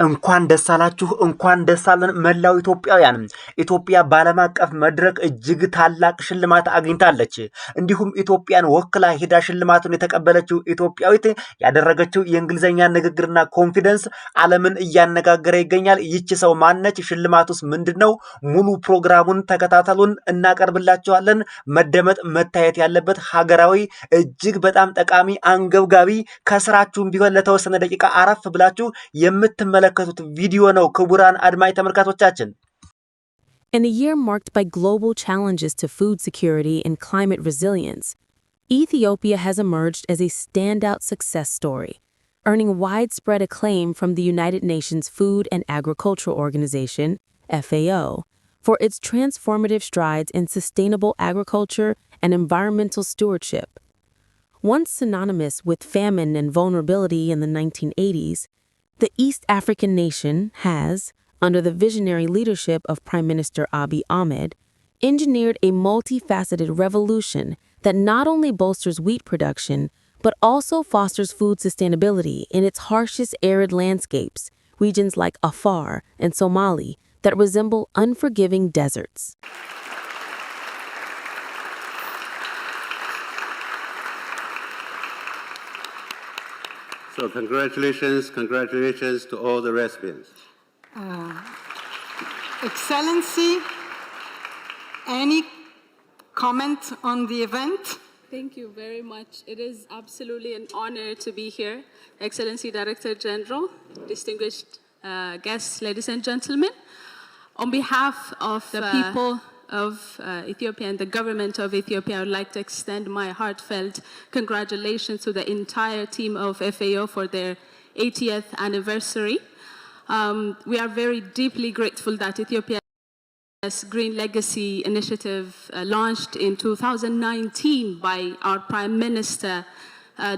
እንኳን ደስ አላችሁ እንኳን ደስ አለን መላው ኢትዮጵያውያን። ኢትዮጵያ በዓለም አቀፍ መድረክ እጅግ ታላቅ ሽልማት አግኝታለች። እንዲሁም ኢትዮጵያን ወክላ ሄዳ ሽልማቱን የተቀበለችው ኢትዮጵያዊት ያደረገችው የእንግሊዝኛ ንግግርና ኮንፊደንስ ዓለምን እያነጋገረ ይገኛል። ይቺ ሰው ማነች? ሽልማቱስ ምንድነው? ሙሉ ፕሮግራሙን ተከታተሉን፣ እናቀርብላችኋለን። መደመጥ መታየት ያለበት ሀገራዊ እጅግ በጣም ጠቃሚ አንገብጋቢ ከስራችሁም ቢሆን ለተወሰነ ደቂቃ አረፍ ብላችሁ የምትመለከቱት ቪዲዮ ነው። ክቡራን አድማጭ ተመልካቾቻችን In a year marked by global challenges to food security and climate resilience, Ethiopia has emerged as a standout success story, earning widespread acclaim from the United Nations Food and Agriculture Organization, FAO, for its transformative strides in sustainable agriculture and environmental stewardship. Once synonymous with famine and vulnerability in the 1980s, the East African nation has, under the visionary leadership of Prime Minister Abiy Ahmed, engineered a multifaceted revolution that not only bolsters wheat production, but also fosters food sustainability in its harshest arid landscapes, regions like Afar and Somali that resemble unforgiving deserts. So congratulations to all the recipients. Excellency, any comment on the event? Thank you very much. It is absolutely an honor to be here. Excellency Director General, distinguished guests, ladies and gentlemen. On behalf of the people of Ethiopia and the government of Ethiopia, I would like to extend my heartfelt congratulations to the entire team of FAO for their 80th anniversary. We are very deeply grateful that Ethiopia's Green Legacy Initiative launched in 2019 by our Prime Minister,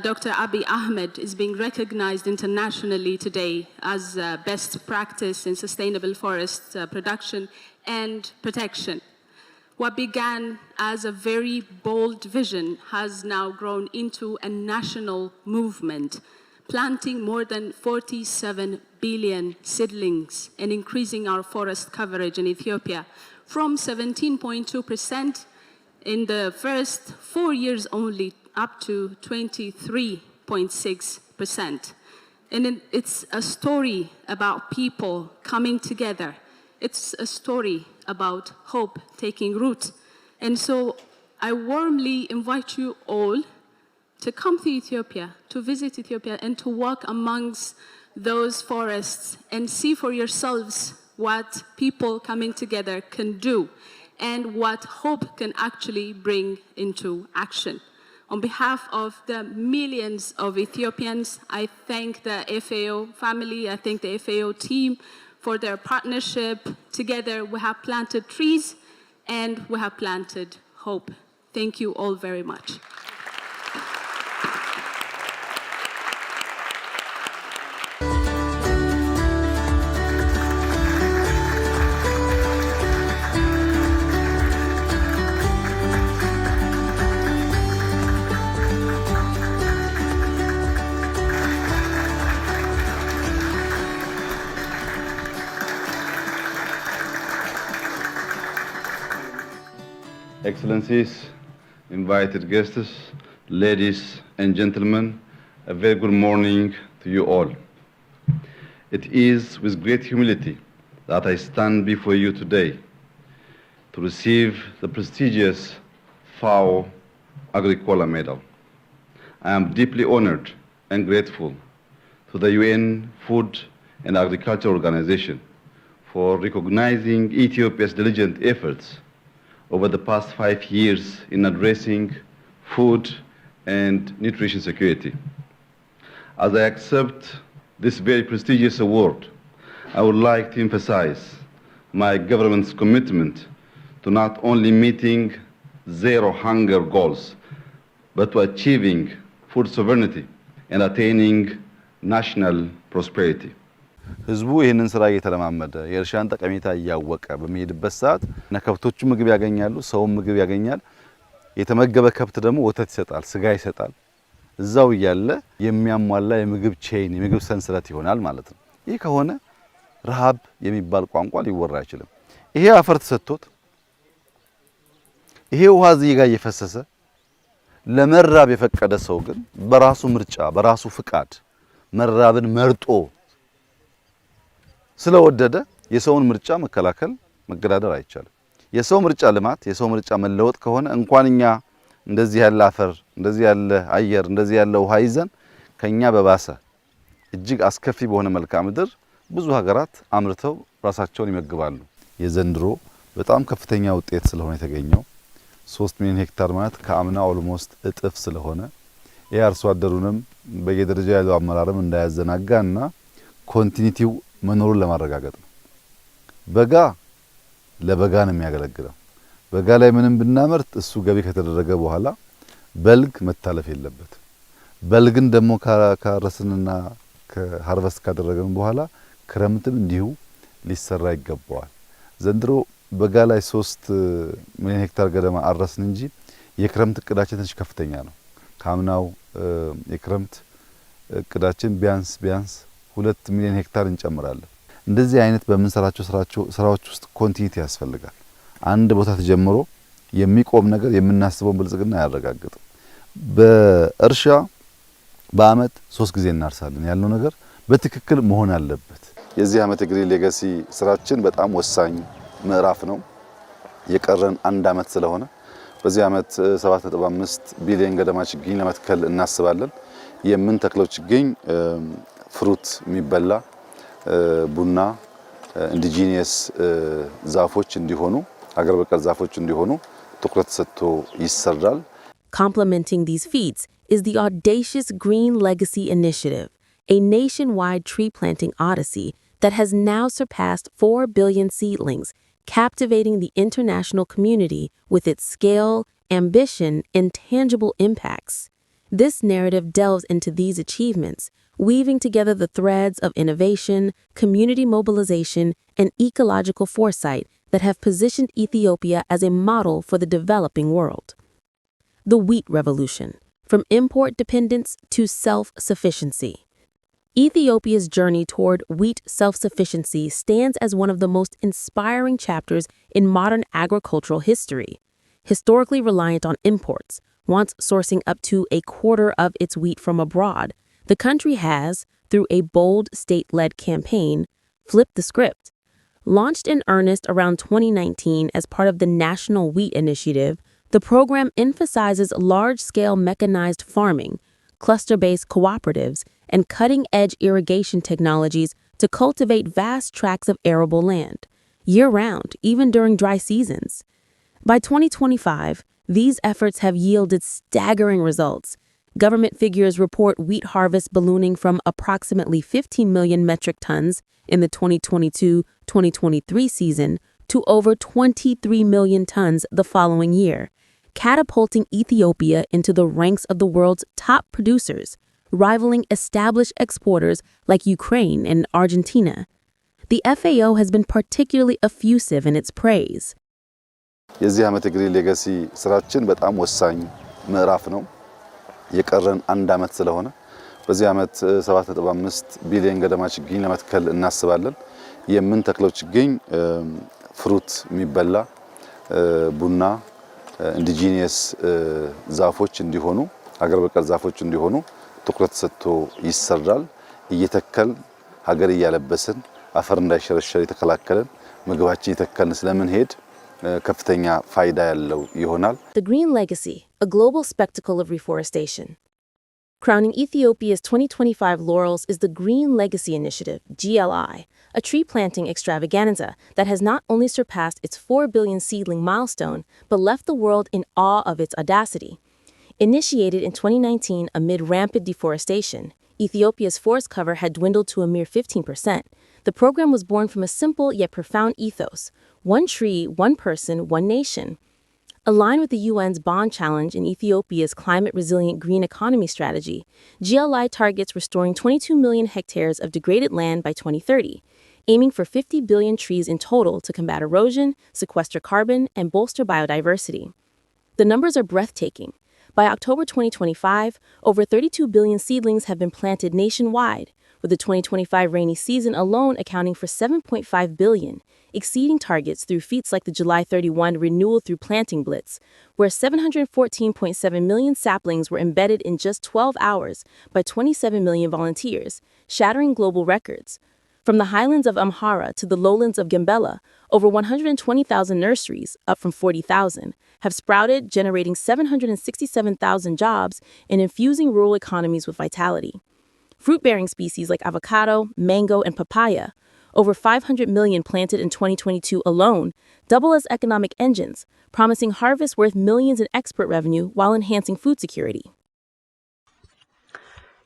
Dr. Abiy Ahmed, is being recognized internationally today as best practice in sustainable forest production and protection. What began as a very bold vision has now grown into a national movement, planting more than 47 billion seedlings and increasing our forest coverage in Ethiopia from 17.2% in the first 4 years only up to 23.6%. And it's a story about people coming together. It's a story about hope taking root. And so I warmly invite you all to come to Ethiopia, to visit Ethiopia, and to walk amongst those forests and see for yourselves what people coming together can do and what hope can actually bring into action. On behalf of the millions of Ethiopians, I thank the FAO family, I thank the FAO team for their partnership. Together we have planted trees and we have planted hope. Thank you all very much. Excellencies, invited guests, ladies and gentlemen, a very good morning to you all. It is with great humility that I stand before you today to receive the prestigious FAO Agricola Medal. I am deeply honored and grateful to the UN Food and Agriculture Organization for recognizing Ethiopia's diligent efforts over the past 5 years in addressing food and nutrition security. As I accept this very prestigious award, I would like to emphasize my government's commitment to not only meeting zero hunger goals, but to achieving food sovereignty and attaining national prosperity. ህዝቡ ይህንን ስራ እየተለማመደ የእርሻን ጠቀሜታ እያወቀ በሚሄድበት ሰዓት ከብቶቹ ምግብ ያገኛሉ፣ ሰው ምግብ ያገኛል። የተመገበ ከብት ደግሞ ወተት ይሰጣል፣ ስጋ ይሰጣል። እዛው ያለ የሚያሟላ የምግብ ቼይን የምግብ ሰንሰለት ይሆናል ማለት ነው። ይህ ከሆነ ረሃብ የሚባል ቋንቋ ሊወራ አይችልም። ይሄ አፈር ተሰጥቶት ይሄ ውሃ እዚህ ጋር እየፈሰሰ ለመራብ የፈቀደ ሰው ግን በራሱ ምርጫ በራሱ ፍቃድ መራብን መርጦ ስለወደደ የሰውን ምርጫ መከላከል መገዳደር አይቻልም። የሰው ምርጫ ልማት፣ የሰው ምርጫ መለወጥ ከሆነ እንኳንኛ እንደዚህ ያለ አፈር፣ እንደዚህ ያለ አየር፣ እንደዚህ ያለ ውሃ ይዘን ከኛ በባሰ እጅግ አስከፊ በሆነ መልክዓ ምድር ብዙ ሀገራት አምርተው ራሳቸውን ይመግባሉ። የዘንድሮ በጣም ከፍተኛ ውጤት ስለሆነ የተገኘው 3 ሚሊዮን ሄክታር ማለት ከአምና ኦልሞስት እጥፍ ስለሆነ ይህ አርሶ አደሩንም በየደረጃ ያለው አመራርም እንዳያዘናጋና ኮንቲኒቲው መኖሩን ለማረጋገጥ ነው። በጋ ለበጋ ነው የሚያገለግለው። በጋ ላይ ምንም ብናመርት እሱ ገቢ ከተደረገ በኋላ በልግ መታለፍ የለበትም። በልግን ደግሞ ካረስንና ከሃርቨስት ካደረገን በኋላ ክረምትም እንዲሁ ሊሰራ ይገባዋል። ዘንድሮ በጋ ላይ 3 ሚሊዮን ሄክታር ገደማ አረስን እንጂ የክረምት እቅዳችን ትንሽ ከፍተኛ ነው። ካምናው የክረምት እቅዳችን ቢያንስ 2 ሚሊዮን ሄክታር እንጨምራለን። እንደዚህ አይነት በምንሰራቸው ስራዎች ውስጥ ኮንቲኒቲ ያስፈልጋል። አንድ ቦታ ተጀምሮ የሚቆም ነገር የምናስበውን ብልጽግና አያረጋግጥም። በእርሻ በአመት 3 ጊዜ እናርሳለን ያልነው ነገር በትክክል መሆን አለበት። የዚህ አመት የግሪን ሌጋሲ ስራችን በጣም ወሳኝ ምዕራፍ ነው። የቀረን 1 አመት ስለሆነ በዚህ አመት 7.5 ቢሊዮን ገደማ ችግኝ ለመትከል እናስባለን። የምንተክለው ችግኝ ፍሩት የሚበላ ቡና፣ ኢንዲጂኒየስ ዛፎች እንዲሆኑ ሀገር በቀል ዛፎች እንዲሆኑ ትኩረት ሰጥቶ ይሰራል። Complementing these feats is the audacious Green Legacy Initiative, a nationwide tree planting odyssey that has now surpassed 4 billion seedlings, captivating the international community with its scale, ambition, and tangible impacts. This narrative delves into these achievements, weaving together the threads of innovation, community mobilization, and ecological foresight that have positioned Ethiopia as a model for the developing world. The Wheat Revolution, from import dependence to self-sufficiency. Ethiopia's journey toward wheat self-sufficiency stands as one of the most inspiring chapters in modern agricultural history. Historically reliant on imports, once sourcing up to a quarter of its wheat from abroad, the country has, through a bold state-led campaign, flipped the script. Launched in earnest around 2019 as part of the National Wheat Initiative, the program emphasizes large-scale mechanized farming, cluster-based cooperatives, and cutting-edge irrigation technologies to cultivate vast tracts of arable land, year-round, even during dry seasons. By 2025, these efforts have yielded staggering results. Government figures report wheat harvest ballooning from approximately 15 million metric tons in the 2022-2023 season to over 23 million tons the following year, catapulting Ethiopia into the ranks of the world's top producers, rivaling established exporters like Ukraine and Argentina. The FAO has been particularly effusive in its praise. የዚህ አመት የግሪን ሌጋሲ ስራችን በጣም ወሳኝ ምዕራፍ ነው። የቀረን 1 አመት ስለሆነ በዚህ አመት 7.5 ቢሊዮን ገደማ ችግኝ ለመትከል እናስባለን። የምንተክለው ችግኝ ፍሩት የሚበላ ቡና፣ ኢንዲጂኒየስ ዛፎች እንዲሆኑ ሀገር በቀል ዛፎች እንዲሆኑ ትኩረት ሰጥቶ ይሰራል። እየተከል ሀገር እያለበስን አፈር እንዳይሸረሸር የተከላከለን ምግባችን እየተከልን ስለምንሄድ ከፍተኛ ፋይዳ ያለው ይሆናል። The Green Legacy, a global spectacle of reforestation. Crowning Ethiopia's 2025 laurels is the Green Legacy Initiative, GLI, a tree planting extravaganza that has not only surpassed its 4 billion seedling milestone, but left the world in awe of its audacity. Initiated in 2019 amid rampant deforestation, Ethiopia's forest cover had dwindled to a mere 15%. The program was born from a simple yet profound ethos: one tree, one person, one nation. Aligned with the UN's Bond Challenge and Ethiopia's climate-resilient green economy strategy, GLI targets restoring 22 million hectares of degraded land by 2030, aiming for 50 billion trees in total to combat erosion, sequester carbon, and bolster biodiversity. The numbers are breathtaking. By October 2025, over 32 billion seedlings have been planted nationwide, with the 2025 rainy season alone accounting for $7.5 billion, exceeding targets through feats like the July 31 renewal through planting blitz, where 714.7 million saplings were embedded in just 12 hours by 27 million volunteers, shattering global records. From the highlands of Amhara to the lowlands of Gambela, over 120,000 nurseries, up from 40,000, have sprouted, generating 767,000 jobs and infusing rural economies with vitality. Fruit-bearing species like avocado, mango, and papaya, over 500 million planted in 2022 alone, double as economic engines, promising harvests worth millions in export revenue while enhancing food security.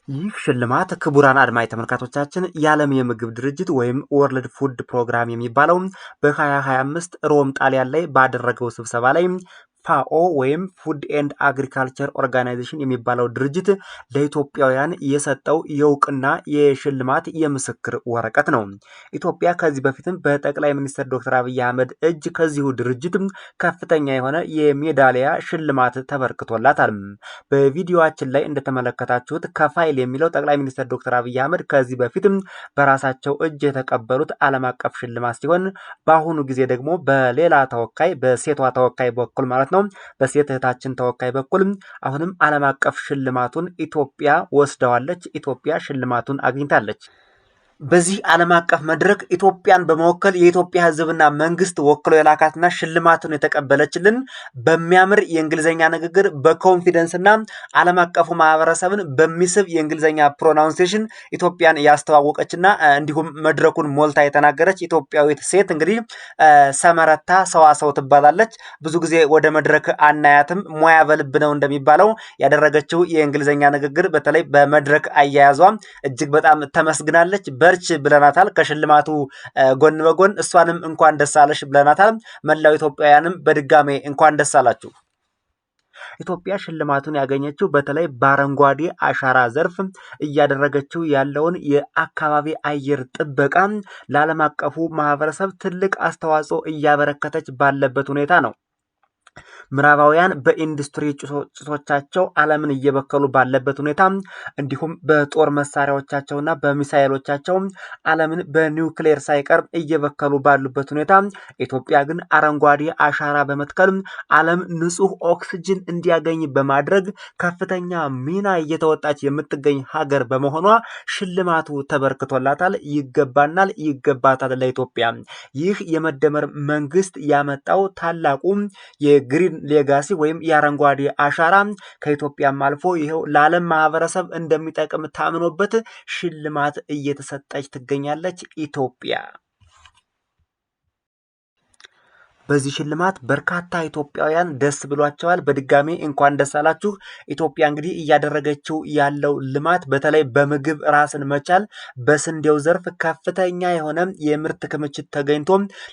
ይህ ሽልማት ክቡራን አድማጭ ተመልካቾቻችን የዓለም የምግብ ድርጅት ወይም ወርልድ ፉድ ፕሮግራም የሚባለው በ2025 ሮም ጣሊያን ላይ ባደረገው ስብሰባ ላይ ፋኦ ወይም ፉድ ኤንድ አግሪካልቸር ኦርጋናይዜሽን የሚባለው ድርጅት ለኢትዮጵያውያን የሰጠው የእውቅና የሽልማት የምስክር ወረቀት ነው። ኢትዮጵያ ከዚህ በፊትም በጠቅላይ ሚኒስትር ዶክተር አብይ አህመድ እጅ ከዚሁ ድርጅት ከፍተኛ የሆነ የሜዳሊያ ሽልማት ተበርክቶላታል። በቪዲዮአችን ላይ እንደተመለከታችሁት ከፋይል የሚለው ጠቅላይ ሚኒስትር ዶክተር አብይ አህመድ ከዚህ በፊት በራሳቸው እጅ የተቀበሉት ዓለም አቀፍ ሽልማት ሲሆን በአሁኑ ጊዜ ደግሞ በሌላ ተወካይ በሴቷ ተወካይ በኩል ማለት ነው በሴት እህታችን ተወካይ በኩል አሁንም ዓለም አቀፍ ሽልማቱን ኢትዮጵያ ወስደዋለች። ኢትዮጵያ ሽልማቱን አግኝታለች። በዚህ ዓለም አቀፍ መድረክ ኢትዮጵያን በመወከል የኢትዮጵያ ሕዝብና መንግስት ወክሎ የላካትና ሽልማቱን የተቀበለችልን በሚያምር የእንግሊዘኛ ንግግር በኮንፊደንስና ዓለም አቀፉ ማህበረሰብን በሚስብ የእንግሊዘኛ ፕሮናውንሴሽን ኢትዮጵያን ያስተዋወቀችና እንዲሁም መድረኩን ሞልታ የተናገረች ኢትዮጵያዊት ሴት እንግዲህ ሰመረታ ሰዋሰው ትባላለች። ብዙ ጊዜ ወደ መድረክ አናያትም፣ ሙያ በልብ ነው እንደሚባለው ያደረገችው የእንግሊዘኛ ንግግር በተለይ በመድረክ አያያዟ እጅግ በጣም ተመስግናለች። በርች ብለናታል። ከሽልማቱ ጎን በጎን እሷንም እንኳን ደስ አለሽ ብለናታል። መላው ኢትዮጵያውያንም በድጋሜ እንኳን ደስ አላችሁ። ኢትዮጵያ ሽልማቱን ያገኘችው በተለይ በአረንጓዴ አሻራ ዘርፍ እያደረገችው ያለውን የአካባቢ አየር ጥበቃ ለዓለም አቀፉ ማህበረሰብ ትልቅ አስተዋጽኦ እያበረከተች ባለበት ሁኔታ ነው። ምዕራባውያን በኢንዱስትሪ ጭሶቻቸው ዓለምን እየበከሉ ባለበት ሁኔታ እንዲሁም በጦር መሳሪያዎቻቸውና በሚሳኤሎቻቸው ዓለምን በኒውክሌር ሳይቀር እየበከሉ ባሉበት ሁኔታ ኢትዮጵያ ግን አረንጓዴ አሻራ በመትከል ዓለም ንጹህ ኦክስጅን እንዲያገኝ በማድረግ ከፍተኛ ሚና እየተወጣች የምትገኝ ሀገር በመሆኗ ሽልማቱ ተበርክቶላታል። ይገባናል፣ ይገባታል ለኢትዮጵያ። ይህ የመደመር መንግስት ያመጣው ታላቁ የግሪን ሌጋሲ ወይም የአረንጓዴ አሻራ ከኢትዮጵያም አልፎ ይኸው ለዓለም ማህበረሰብ እንደሚጠቅም ታምኖበት ሽልማት እየተሰጠች ትገኛለች ኢትዮጵያ። በዚህ ሽልማት በርካታ ኢትዮጵያውያን ደስ ብሏቸዋል። በድጋሚ እንኳን ደስ አላችሁ። ኢትዮጵያ እንግዲህ እያደረገችው ያለው ልማት በተለይ በምግብ ራስን መቻል በስንዴው ዘርፍ ከፍተኛ የሆነ የምርት ክምችት ተገኝቶ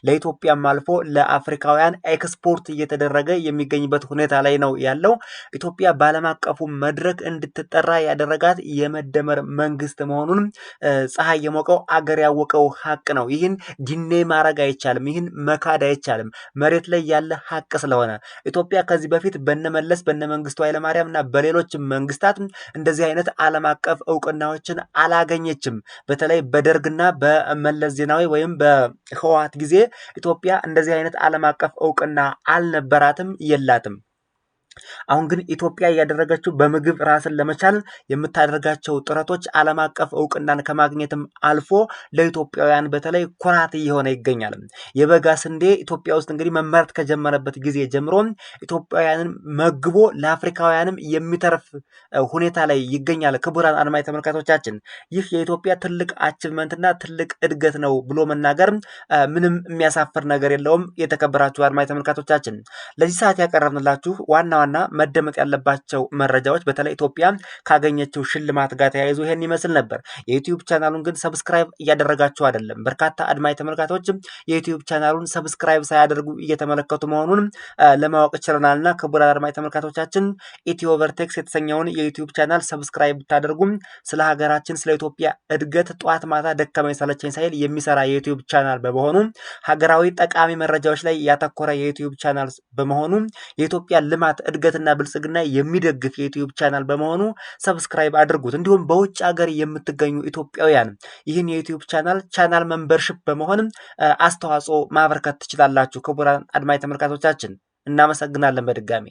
ለኢትዮጵያም አልፎ ለአፍሪካውያን ኤክስፖርት እየተደረገ የሚገኝበት ሁኔታ ላይ ነው ያለው። ኢትዮጵያ በዓለም አቀፉ መድረክ እንድትጠራ ያደረጋት የመደመር መንግስት መሆኑን ፀሐይ የሞቀው አገር ያወቀው ሀቅ ነው። ይህን ዲኔ ማድረግ አይቻልም። ይህን መካድ አይቻልም። መሬት ላይ ያለ ሀቅ ስለሆነ ኢትዮጵያ ከዚህ በፊት በነመለስ በነመንግስቱ ኃይለማርያም እና በሌሎች መንግስታት እንደዚህ አይነት ዓለም አቀፍ እውቅናዎችን አላገኘችም። በተለይ በደርግና በመለስ ዜናዊ ወይም በህወሓት ጊዜ ኢትዮጵያ እንደዚህ አይነት ዓለም አቀፍ እውቅና አልነበራትም፣ የላትም። አሁን ግን ኢትዮጵያ እያደረገችው በምግብ ራስን ለመቻል የምታደርጋቸው ጥረቶች ዓለም አቀፍ እውቅናን ከማግኘትም አልፎ ለኢትዮጵያውያን በተለይ ኩራት እየሆነ ይገኛል። የበጋ ስንዴ ኢትዮጵያ ውስጥ እንግዲህ መመረት ከጀመረበት ጊዜ ጀምሮ ኢትዮጵያውያንን መግቦ ለአፍሪካውያንም የሚተርፍ ሁኔታ ላይ ይገኛል። ክቡራን አድማጭ ተመልካቾቻችን ይህ የኢትዮጵያ ትልቅ አቺቭመንትና ትልቅ እድገት ነው ብሎ መናገር ምንም የሚያሳፍር ነገር የለውም። የተከበራችሁ አድማጭ ተመልካቾቻችን ለዚህ ሰዓት ያቀረብንላችሁ ዋና መደመጥ ያለባቸው መረጃዎች በተለይ ኢትዮጵያ ካገኘችው ሽልማት ጋር ተያይዞ ይሄን ይመስል ነበር። የዩቲዩብ ቻናሉን ግን ሰብስክራይብ እያደረጋችሁ አይደለም። በርካታ አድማጭ ተመልካቾች የዩቲዩብ ቻናሉን ሰብስክራይብ ሳያደርጉ እየተመለከቱ መሆኑን ለማወቅ ችለናልና ክቡራን አድማጭ ተመልካቾቻችን ኢትዮ ቨርቴክስ የተሰኘውን የዩቲዩብ ቻናል ሰብስክራይብ ብታደርጉም ስለ ሀገራችን ስለ ኢትዮጵያ እድገት ጧት ማታ ደከመኝ ሰለቸኝ ሳይል የሚሰራ የዩቲዩብ ቻናል በመሆኑ ሀገራዊ ጠቃሚ መረጃዎች ላይ ያተኮረ የዩቲዩብ ቻናል በመሆኑ የኢትዮጵያ ልማት እድገትና ብልጽግና የሚደግፍ የዩቲዩብ ቻናል በመሆኑ ሰብስክራይብ አድርጉት። እንዲሁም በውጭ ሀገር የምትገኙ ኢትዮጵያውያን ይህን የዩቲዩብ ቻናል ሜምበርሺፕ በመሆንም አስተዋጽኦ ማበርከት ትችላላችሁ። ክቡራን አድማጭ ተመልካቾቻችን እናመሰግናለን በድጋሚ